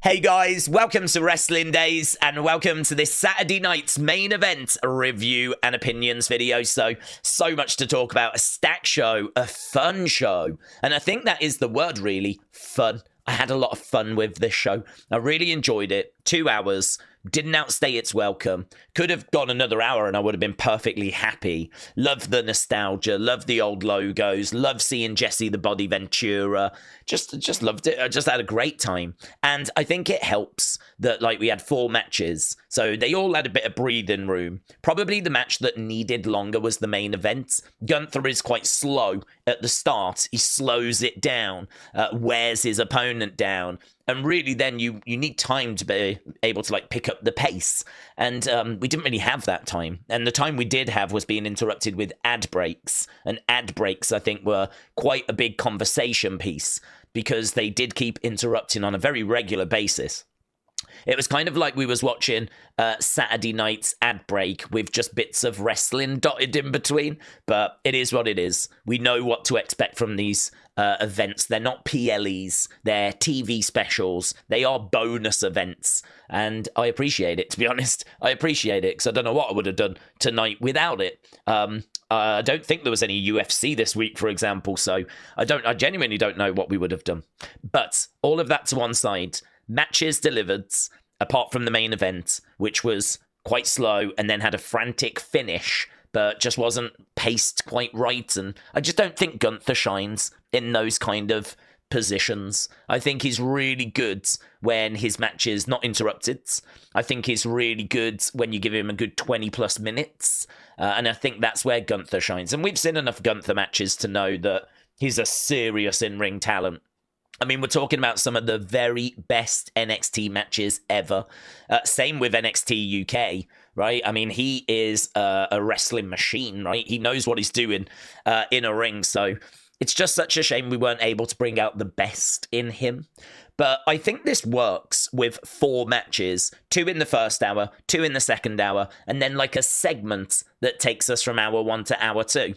Hey guys, welcome to Wrestling Daze and welcome to this Saturday night's main event review and opinions video. So much to talk about. A stacked show, a fun show. And I think that is the word really, fun. I had a lot of fun with this show. I really enjoyed it. 2 hours. Didn't outstay its welcome. Could have gone another hour and I would have been perfectly happy. Love the nostalgia. Love the old logos. Love seeing Jesse the Body Ventura. Just loved it. I just had a great time. And I think it helps that we had 4 matches. So they all had a bit of breathing room. Probably the match that needed longer was the main event. Gunther is quite slow at the start. He slows it down. Wears his opponent down. And really, then you need time to be able to pick up the pace. And we didn't really have that time. And the time we did have was being interrupted with ad breaks. And ad breaks, I think, were quite a big conversation piece because they did keep interrupting on a very regular basis. It was kind of like we was watching Saturday night's ad break with just bits of wrestling dotted in between. But it is what it is. We know what to expect from these events. They're not PLEs. They're TV specials. They are bonus events. And I appreciate it, to be honest. I appreciate it because I don't know what I would have done tonight without it. I don't think there was any UFC this week, for example. So I genuinely don't know what we would have done. But all of that to one side. Matches delivered, apart from the main event, which was quite slow and then had a frantic finish, but just wasn't paced quite right. And I just don't think Gunther shines in those kind of positions. I think he's really good when his match is not interrupted. I think he's really good when you give him a good 20 plus minutes. And I think that's where Gunther shines. And we've seen enough Gunther matches to know that he's a serious in-ring talent. I mean, we're talking about some of the very best NXT matches ever. Same with NXT UK, right? I mean, he is a wrestling machine, right? He knows what he's doing in a ring. So it's just such a shame we weren't able to bring out the best in him. But I think this works with 4 matches, 2 in the first hour, 2 in the second hour, and then a segment that takes us from hour 1 to hour 2.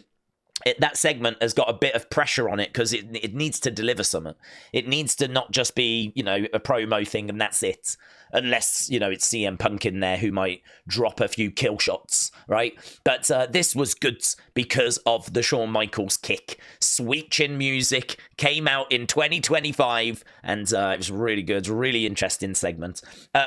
That segment has got a bit of pressure on it because it needs to deliver something. It needs to not just be, a promo thing and that's it. Unless, it's CM Punk in there who might drop a few kill shots, right? But this was good because of the Shawn Michaels kick. Sweet chin music came out in 2025 and it was really good. Really interesting segment.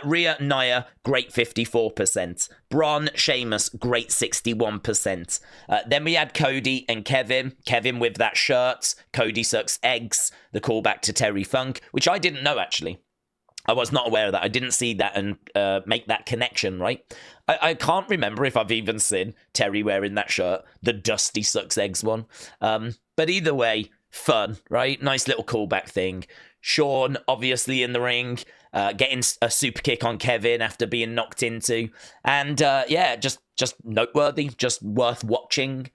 Rhea, Nia, great 54%. Bron, Sheamus, great 61%. Then we had Cody and Kevin. Kevin with that shirt. Cody sucks eggs. The callback to Terry Funk, which I didn't know actually. I was not aware of that. I didn't see that and make that connection, right? I can't remember if I've even seen Terry wearing that shirt, the Dusty Sucks Eggs one. But either way, fun, right? Nice little callback thing. Shawn, obviously in the ring, getting a super kick on Kevin after being knocked into. And just noteworthy, just worth watching.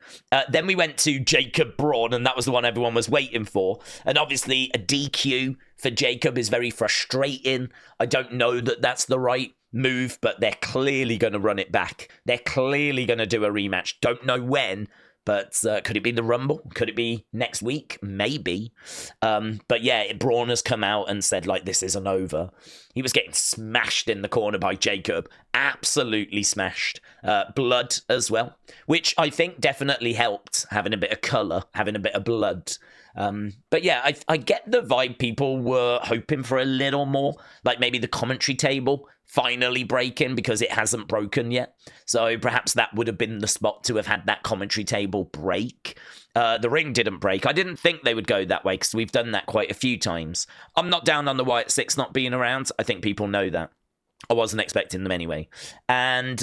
Then we went to Jacob Braun, and that was the one everyone was waiting for. And obviously a DQ for Jacob is very frustrating. I don't know that that's the right move, but they're clearly going to run it back. They're clearly going to do a rematch. Don't know when. But could it be the Rumble? Could it be next week? Maybe. But yeah, Braun has come out and said, this isn't over. He was getting smashed in the corner by Jacob. Absolutely smashed. Blood as well, which I think definitely helped, having a bit of colour, having a bit of blood. But yeah, I get the vibe people were hoping for a little more, maybe the commentary table finally breaking because it hasn't broken yet. So perhaps that would have been the spot to have had that commentary table break. The ring didn't break. I didn't think they would go that way because we've done that quite a few times. I'm not down on the Wyatt Six not being around. I think people know that. I wasn't expecting them anyway. And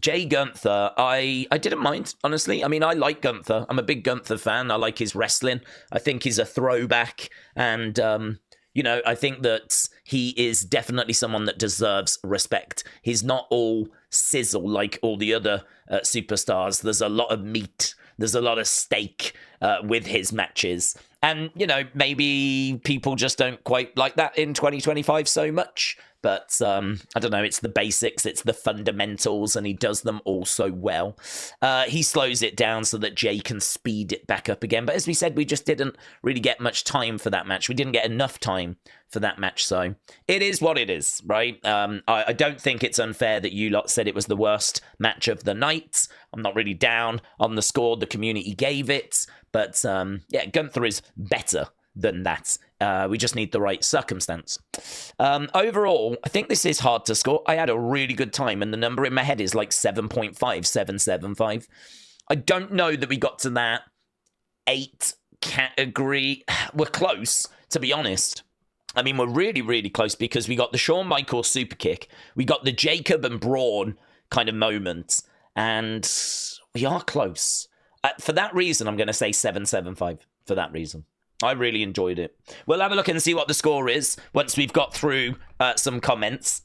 Jey Gunther, I didn't mind, honestly. I mean, I like Gunther. I'm a big Gunther fan. I like his wrestling. I think he's a throwback. And, I think that he is definitely someone that deserves respect. He's not all sizzle like all the other superstars. There's a lot of meat. There's a lot of steak with his matches. And, maybe people just don't quite like that in 2025 so much. But I don't know, it's the basics, it's the fundamentals, and he does them all so well. He slows it down so that Jey can speed it back up again. But as we said, we just didn't really get much time for that match. We didn't get enough time for that match, so it is what it is, right? I don't think it's unfair that you lot said it was the worst match of the night. I'm not really down on the score the community gave it, but yeah, Gunther is better than that. We just need the right circumstance. Overall, I think this is hard to score. I had a really good time, and the number in my head is like 7.5, 775. I don't know that we got to that 8 category. We're close, to be honest. I mean, we're really, really close because we got the Shawn Michaels super kick. We got the Jacob and Braun kind of moment, and we are close. For that reason, I'm going to say 775 for that reason. I really enjoyed it. We'll have a look and see what the score is once we've got through some comments.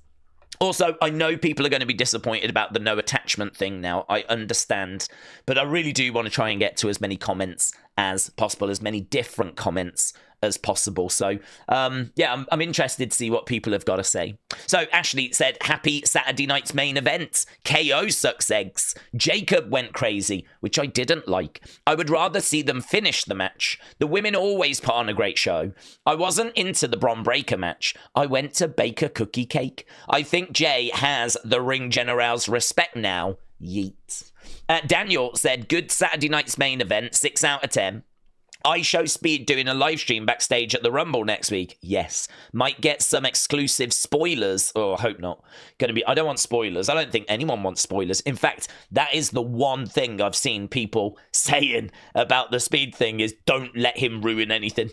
Also, I know people are going to be disappointed about the no attachment thing now. I understand. But I really do want to try and get to as many comments as possible, as many different comments as possible. So, yeah, I'm interested to see what people have got to say. So, Ashley said, happy Saturday night's main event. KO sucks eggs. Jacob went crazy, which I didn't like. I would rather see them finish the match. The women always put on a great show. I wasn't into the Bron Breakker match. I went to bake a cookie cake. I think Jey has the Ring General's respect now. Yeet. Daniel said, good Saturday night's main event, 6 out of 10. I show Speed doing a live stream backstage at the Rumble next week. Yes. Might get some exclusive spoilers. Oh, I hope not. I don't want spoilers. I don't think anyone wants spoilers. In fact, that is the one thing I've seen people saying about the Speed thing is don't let him ruin anything.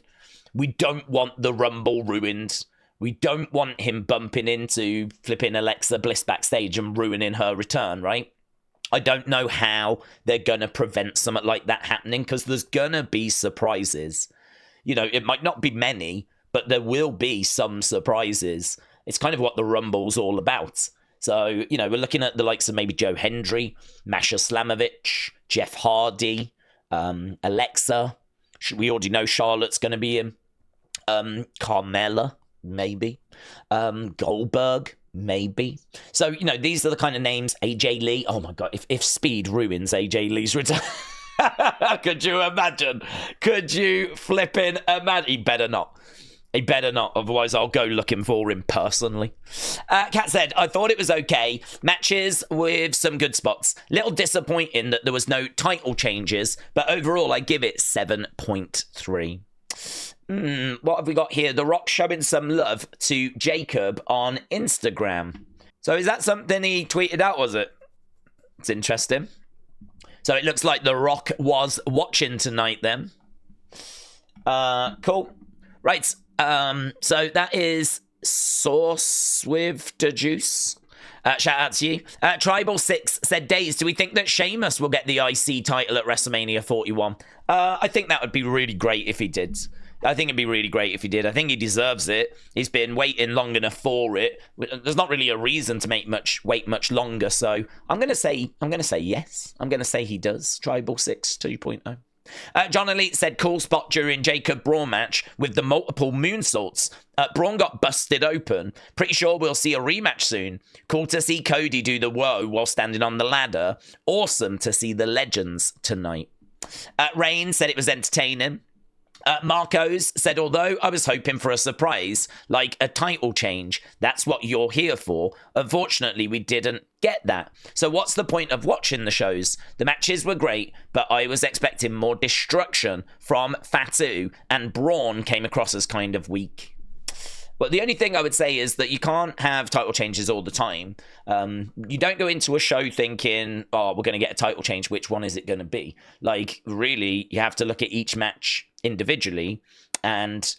We don't want the Rumble ruined. We don't want him bumping into flipping Alexa Bliss backstage and ruining her return, right? I don't know how they're going to prevent something like that happening because there's going to be surprises. You know, it might not be many, but there will be some surprises. It's kind of what the Rumble's all about. So, you know, we're looking at the likes of maybe Joe Hendry, Masha Slamovich, Jeff Hardy, Alexa. We already know Charlotte's going to be in. Carmella, maybe. Goldberg. Maybe. So, you know, these are the kind of names. AJ Lee. Oh, my God. If Speed ruins AJ Lee's return. Could you imagine? Could you flipping imagine? He better not. He better not. Otherwise, I'll go looking for him personally. Kat said, I thought it was okay. Matches with some good spots. Little disappointing that there was no title changes. But overall, I give it 7.3. What have we got here? The Rock showing some love to Jacob on Instagram. So is that something he tweeted out, was it? It's interesting. So it looks like The Rock was watching tonight then. Cool. Right. So that is Sauce with the Juice. Shout out to you. Tribal 6 said, Daze, do we think that Sheamus will get the IC title at WrestleMania 41? I think that would be really great if he did. I think it'd be really great if he did. I think he deserves it. He's been waiting long enough for it. There's not really a reason to wait much longer. So I'm gonna say yes. I'm gonna say he does. Tribal 6 2.0. John Elite said, cool spot during Jacob Braun match with the multiple moonsaults. Braun got busted open. Pretty sure we'll see a rematch soon. Cool to see Cody do the whoa while standing on the ladder. Awesome to see the legends tonight. Rain said it was entertaining. Marcos said, although I was hoping for a surprise, like a title change, that's what you're here for. Unfortunately, we didn't get that. So what's the point of watching the shows? The matches were great, but I was expecting more destruction from Fatu, and Braun came across as kind of weak. But the only thing I would say is that you can't have title changes all the time. You don't go into a show thinking, oh, we're going to get a title change. Which one is it going to be? Like, really, you have to look at each match individually. And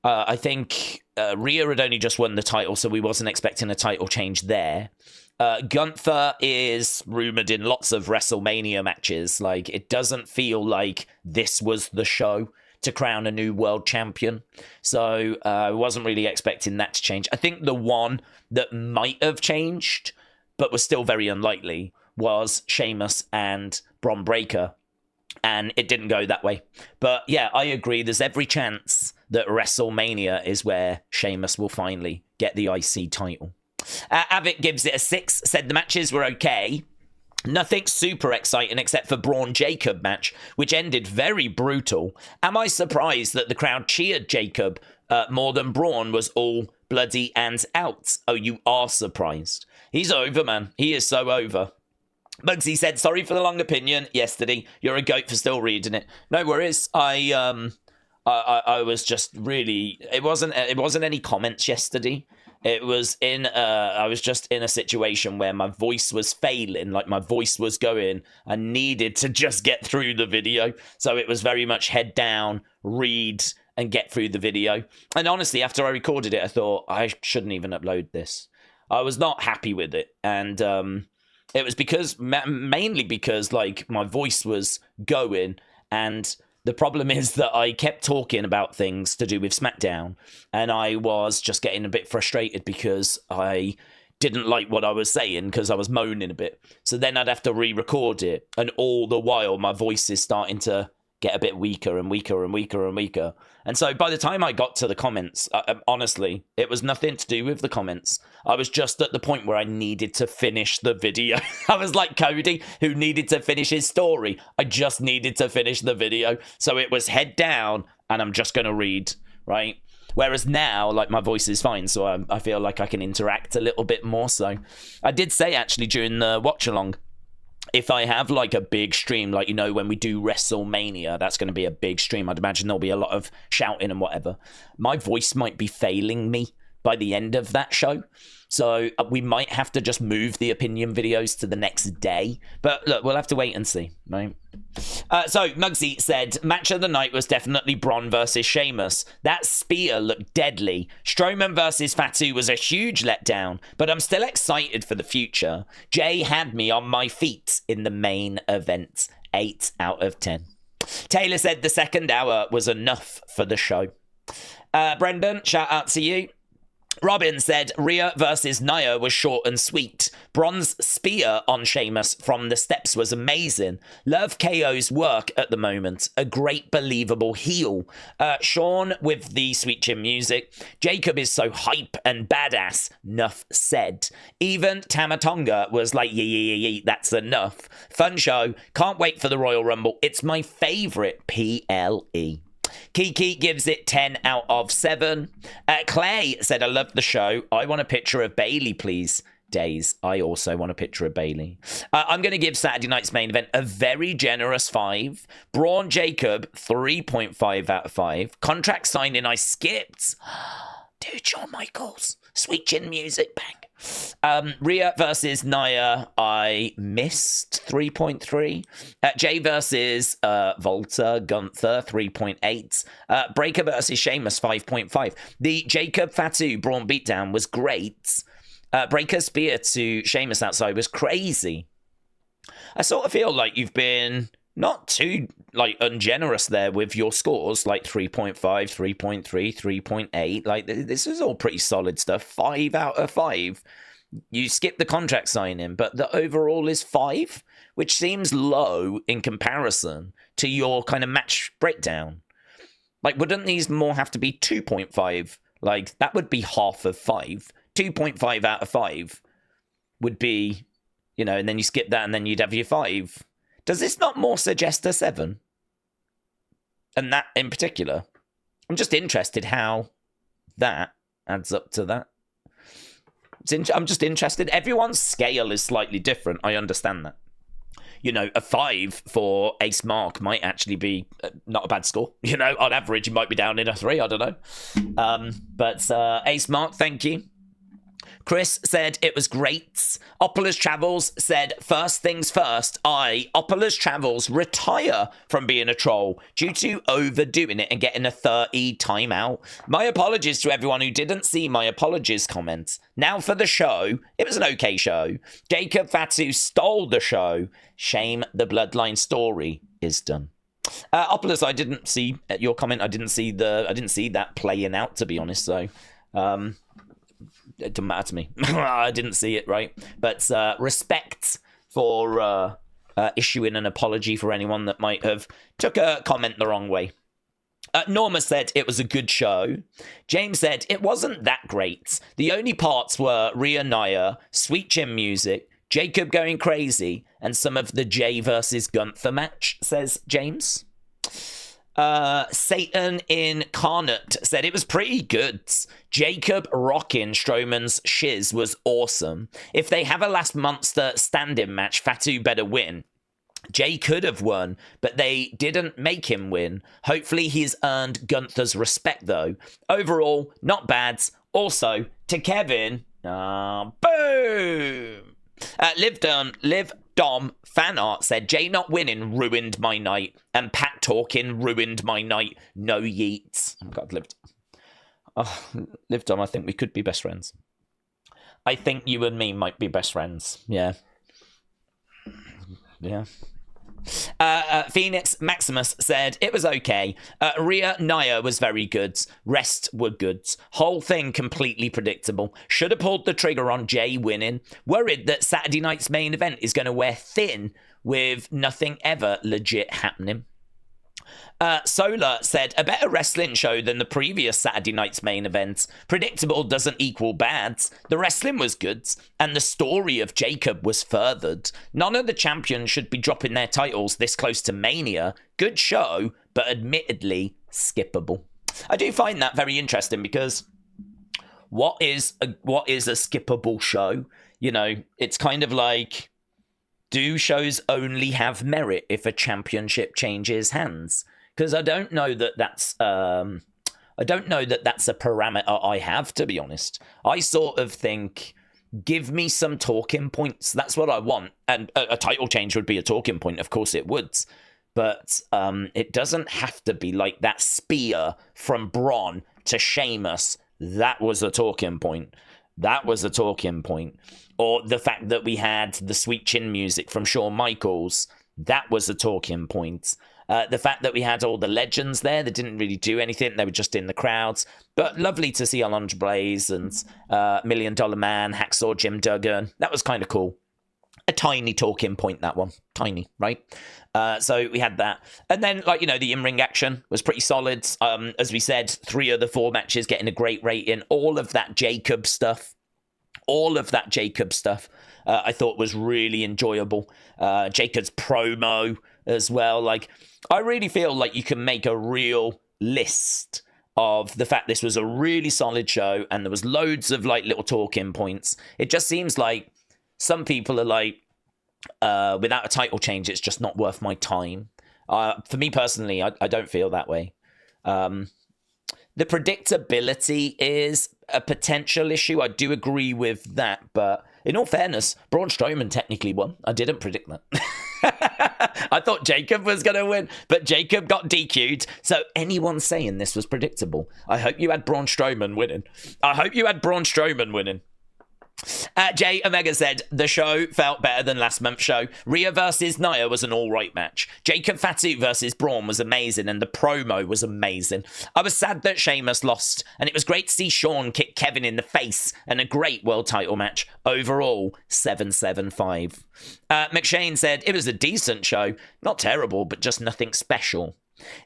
I think Rhea had only just won the title, so we wasn't expecting a title change there. Gunther is rumored in lots of WrestleMania matches. Like, it doesn't feel like this was the show to crown a new world champion. So I wasn't really expecting that to change. I think the one that might have changed, but was still very unlikely, was Sheamus and Bron Breakker. And it didn't go that way. But yeah, I agree. There's every chance that WrestleMania is where Sheamus will finally get the IC title. Avic gives it a 6, said the matches were okay. Nothing super exciting except for Braun Jacob match, which ended very brutal. Am I surprised that the crowd cheered Jacob more than Braun was all bloody and out? Oh, you are surprised. He's over, man. He is so over. Bugsy said, sorry for the long opinion yesterday. You're a goat for still reading it. No worries. I was just really... It wasn't any comments yesterday. It was I was just in a situation where my voice was failing, like my voice was going. I needed to just get through the video. So it was very much head down, read, and get through the video. And honestly, after I recorded it, I thought I shouldn't even upload this. I was not happy with it. And it was mainly because like my voice was going, and the problem is that I kept talking about things to do with SmackDown, and I was just getting a bit frustrated because I didn't like what I was saying because I was moaning a bit. So then I'd have to re-record it, and all the while my voice is starting to get a bit weaker and weaker and weaker and weaker. And so by the time I got to the comments, honestly, it was nothing to do with the comments. I was just at the point where I needed to finish the video. I was like Cody, who needed to finish his story. I just needed to finish the video. So it was head down, and I'm just going to read, right? Whereas now, like, my voice is fine, so I feel like I can interact a little bit more. So I did say, actually, during the watch-along, if I have like a big stream, like, you know, when we do WrestleMania, that's going to be a big stream. I'd imagine there'll be a lot of shouting and whatever. My voice might be failing me by the end of that show. So we might have to just move the opinion videos to the next day. But look, we'll have to wait and see, right? So Muggsy said, match of the night was definitely Bron versus Sheamus. That spear looked deadly. Strowman versus Fatu was a huge letdown, but I'm still excited for the future. Jey had me on my feet in the main event. 8 out of 10. Taylor said the second hour was enough for the show. Brendan, shout out to you. Robin said Rhea versus Nia was short and sweet. Bron's spear on Sheamus from the steps was amazing. Love KO's work at the moment. A great believable heel. Shawn with the sweet chin music. Jacob is so hype and badass. Nuff said. Even Tamatonga was like, yeah, that's enough. Fun show. Can't wait for the Royal Rumble. It's my favourite PLE. Kiki gives it 10 out of 7. Clay said, I love the show. I want a picture of Bailey, please. Daze, I also want a picture of Bailey. I'm going to give Saturday night's main event a very generous 5. Braun Jacob, 3.5 out of 5. Contract signing, I skipped. Dude, Shawn Michaels. Sweet chin music, bang. Rhea versus Nia, I missed 3.3. Jey versus Volta, Gunther, 3.8. Breaker versus Sheamus, 5.5. The Jacob Fatu Braun beatdown was great. Breaker spear to Sheamus outside was crazy. I sort of feel like you've been not too like ungenerous there with your scores, like 3.5, 3.3, 3.8. Like, this is all pretty solid stuff. 5 out of 5. You skip the contract signing, but the overall is 5, which seems low in comparison to your kind of match breakdown. Like, wouldn't these more have to be 2.5? Like, that would be half of 5. 2.5 out of 5 would be, you know, and then you skip that and then you'd have your 5. Does this not more suggest a 7? And that in particular? I'm just interested how that adds up to that. I'm just interested. Everyone's scale is slightly different. I understand that. You know, a 5 for Ace Mark might actually be not a bad score. You know, on average, you might be down in a 3. I don't know. But Ace Mark, thank you. Chris said it was great. Opula's Travels said, first things first, Opula's Travels, retire from being a troll due to overdoing it and getting a 30 timeout. My apologies to everyone who didn't see my apologies comments. Now for the show. It was an okay show. Jacob Fatu stole the show. Shame the Bloodline story is done. Opulus, I didn't see your comment. I didn't see that playing out, to be honest. So, it doesn't matter to me. I didn't see it, right? But respect for issuing an apology for anyone that might have took a comment the wrong way. Norma said it was a good show. James said it wasn't that great. The only parts were Rhea Nia, sweet chin music, Jacob going crazy, and some of the Jey versus Gunther match, says James. Satan Incarnate said it was pretty good. Jacob rocking Strowman's shiz was awesome. If they have a last monster stand-in match, Fatu better win. Jey could have won, but they didn't make him win. Hopefully he's earned Gunther's respect, though. Overall, not bad. Also, to Kevin, boom! Liv Dom fan art said, Jey not winning ruined my night, and Pat talking ruined my night. No yeets. Oh, God, Liv Dom, I think we could be best friends. I think you and me might be best friends. Yeah. Yeah. Phoenix Maximus said it was okay. Rhea Nia was very good. Rest were good. Whole thing completely predictable. Should have pulled the trigger on Jey winning. Worried that Saturday night's main event is going to wear thin with nothing ever legit happening. Solar said, a better wrestling show than the previous Saturday night's main event. Predictable doesn't equal bad. The wrestling was good, and the story of Jacob was furthered. None of the champions should be dropping their titles this close to Mania. Good show, but admittedly skippable. I do find that very interesting because what is a skippable show? You know, it's kind of like, do shows only have merit if a championship changes hands? Because I don't know that that's a parameter I have, to be honest. I sort of think, give me some talking points. That's what I want. And a title change would be a talking point. Of course it would. But it doesn't have to be like that spear from Bron to Sheamus. That was a talking point. That was a talking point. Or the fact that we had the sweet chin music from Shawn Michaels. That was a talking point. The fact that we had all the legends there that didn't really do anything. They were just in the crowds. But lovely to see Alundra Blaze and $1 Million Man, Hacksaw Jim Duggan. That was kind of cool. A tiny talking point, that one. Tiny, right? So we had that. And then, like, you know, the in-ring action was pretty solid. As we said, 3 of the 4 matches getting a great rating. All of that Jacob stuff. I thought was really enjoyable. Jacob's promo as well. Like, I really feel like you can make a real list of the fact this was a really solid show and there was loads of like little talking points. It just seems like some people are like, without a title change, it's just not worth my time. For me personally, I don't feel that way. The predictability is a potential issue. I do agree with that, but in all fairness, Braun Strowman technically won. I didn't predict that. I thought Jacob was going to win, but Jacob got DQ'd. So anyone saying this was predictable, I hope you had Braun Strowman winning. Jay Omega said, the show felt better than last month's show. Rhea versus Nia was an alright match. Jacob Fatu versus Braun was amazing, and the promo was amazing. I was sad that Sheamus lost, and it was great to see Shawn kick Kevin in the face, and a great world title match. Overall, 775. McShane said, it was a decent show. Not terrible, but just nothing special.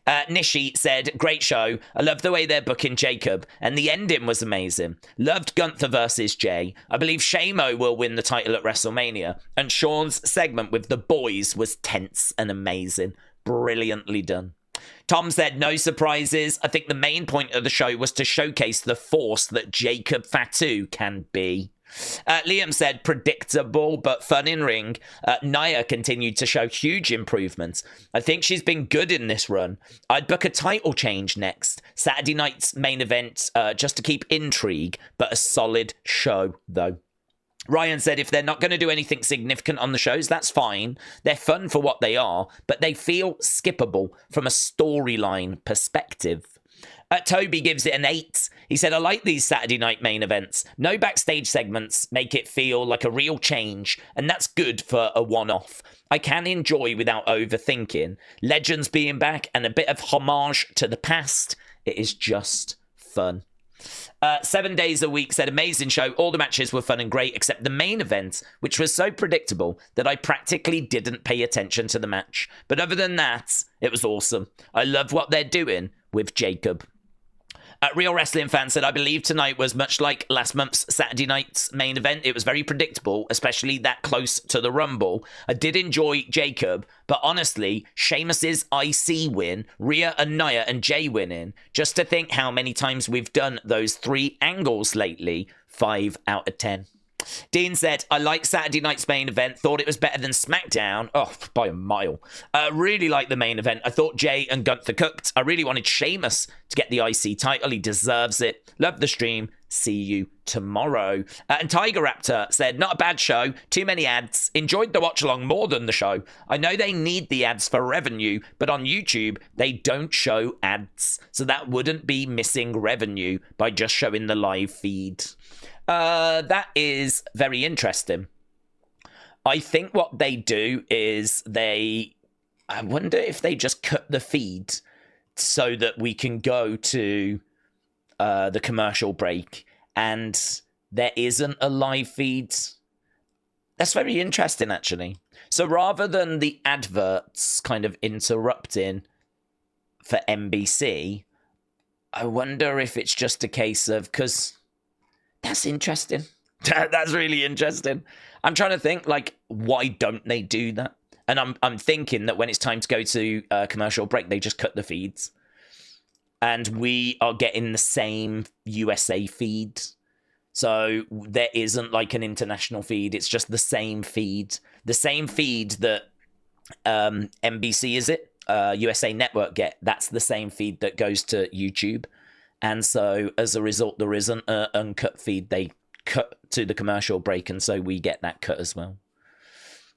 Nishi said, great show. I love the way they're booking Jacob, and the ending was amazing. Loved Gunther versus Jey. I believe Shamo will win the title at WrestleMania, and Shawn's segment with the boys was tense and amazing. Brilliantly done. Tom said, no surprises. I think the main point of the show was to showcase the force that Jacob Fatu can be. Liam said, predictable but fun in ring. Nia continued to show huge improvements. I think she's been good in this run. I'd book a title change next. Saturday night's main event, just to keep intrigue, but a solid show though. Ryan said, if they're not going to do anything significant on the shows, that's fine. They're fun for what they are, but they feel skippable from a storyline perspective. Toby gives it an 8. He said, I like these Saturday night main events. No backstage segments make it feel like a real change, and that's good for a one-off. I can enjoy without overthinking. Legends being back and a bit of homage to the past. It is just fun. 7 days a week said, amazing show. All the matches were fun and great, except the main event, which was so predictable that I practically didn't pay attention to the match. But other than that, it was awesome. I love what they're doing with Jacob. Real Wrestling Fan said, I believe tonight was much like last month's Saturday night's main event. It was very predictable, especially that close to the Rumble. I did enjoy Jacob, but honestly, Sheamus's IC win, Rhea and Nia and Jey winning, just to think how many times we've done those 3 angles lately, 5 out of 10. Dean said, I like Saturday night's main event, thought it was better than SmackDown. Oh, by a mile. Really liked the main event. I thought Jey and Gunther cooked. I really wanted Sheamus to get the IC title. He deserves it. Love the stream. See you tomorrow. And Tiger Raptor said, not a bad show. Too many ads. Enjoyed the watch along more than the show. I know they need the ads for revenue, but on YouTube, they don't show ads. So that wouldn't be missing revenue by just showing the live feed. That is very interesting. I think what they do is I wonder if they just cut the feed so that we can go to the commercial break and there isn't a live feed. That's very interesting, actually. So rather than the adverts kind of interrupting for NBC, I wonder if it's just a case of, because that's interesting. That's really interesting. I'm trying to think, like, why don't they do that? And I'm thinking that when it's time to go to commercial break, they just cut the feeds. And we are getting the same USA feed. So there isn't like an international feed. It's just the same feed. The same feed that NBC, is it? USA Network get. That's the same feed that goes to YouTube. And so as a result, there isn't an uncut feed. They cut to the commercial break, and so we get that cut as well.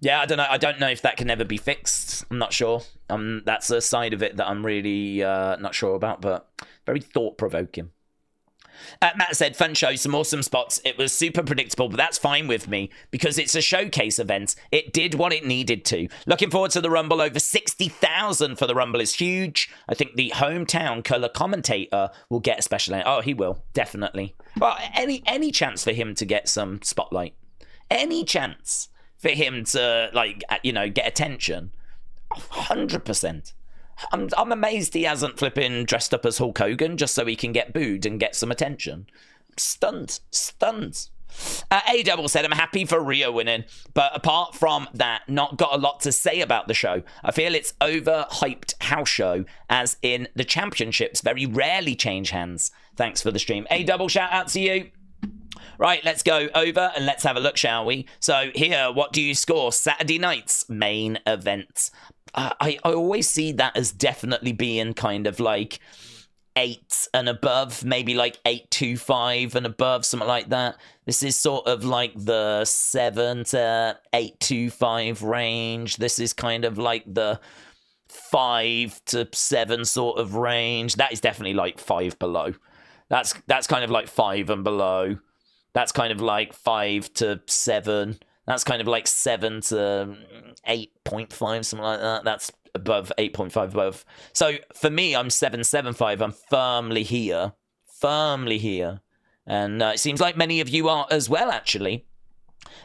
Yeah, I don't know. I don't know if that can ever be fixed. I'm not sure. That's a side of it that I'm really not sure about, but very thought-provoking. Matt said, fun show, some awesome spots. It was super predictable, but that's fine with me because it's a showcase event. It did what it needed to. Looking forward to the Rumble. Over 60,000 for the Rumble is huge. I think the hometown color commentator will get a special. Oh, he will, definitely. Well, any chance for him to get some spotlight? Any chance for him to, like, you know, get attention? 100%. I'm amazed he hasn't flipping dressed up as Hulk Hogan just so he can get booed and get some attention. Stunned. A-Double said, I'm happy for Rhea winning, but apart from that, not got a lot to say about the show. I feel it's overhyped house show, as in the championships very rarely change hands. Thanks for the stream. A-Double, shout out to you. Right, let's go over and let's have a look, shall we? So here, what do you score? Saturday night's main event. I always see that as definitely being kind of like 8 and above, maybe like 825 and above, something like that. This is sort of like the 7 to 825 range. This is kind of like the 5 to 7 sort of range. That is definitely like 5 below. That's kind of like 5 and below. That's kind of like 5 to 7. That's kind of like 7 to 8.5, something like that. That's above 8.5 above. So for me, I'm 775. I'm firmly here. And it seems like many of you are as well, actually.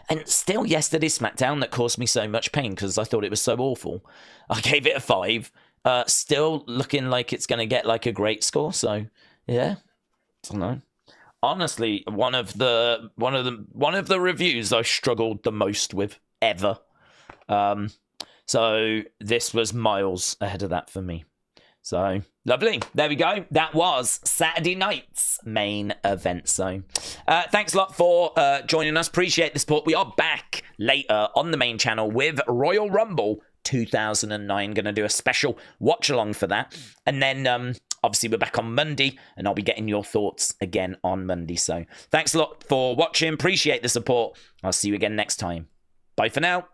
And still, yesterday's SmackDown that caused me so much pain because I thought it was so awful. I gave it a 5. Still looking like it's going to get like a great score. So yeah, I don't know. Honestly, one of the reviews I struggled the most with ever. So this was miles ahead of that for me. So lovely. There we go. That was Saturday night's main event. So thanks a lot for joining us. Appreciate the support. We are back later on the main channel with Royal Rumble 2009. Going to do a special watch along for that. And then obviously, we're back on Monday, and I'll be getting your thoughts again on Monday. So thanks a lot for watching. Appreciate the support. I'll see you again next time. Bye for now.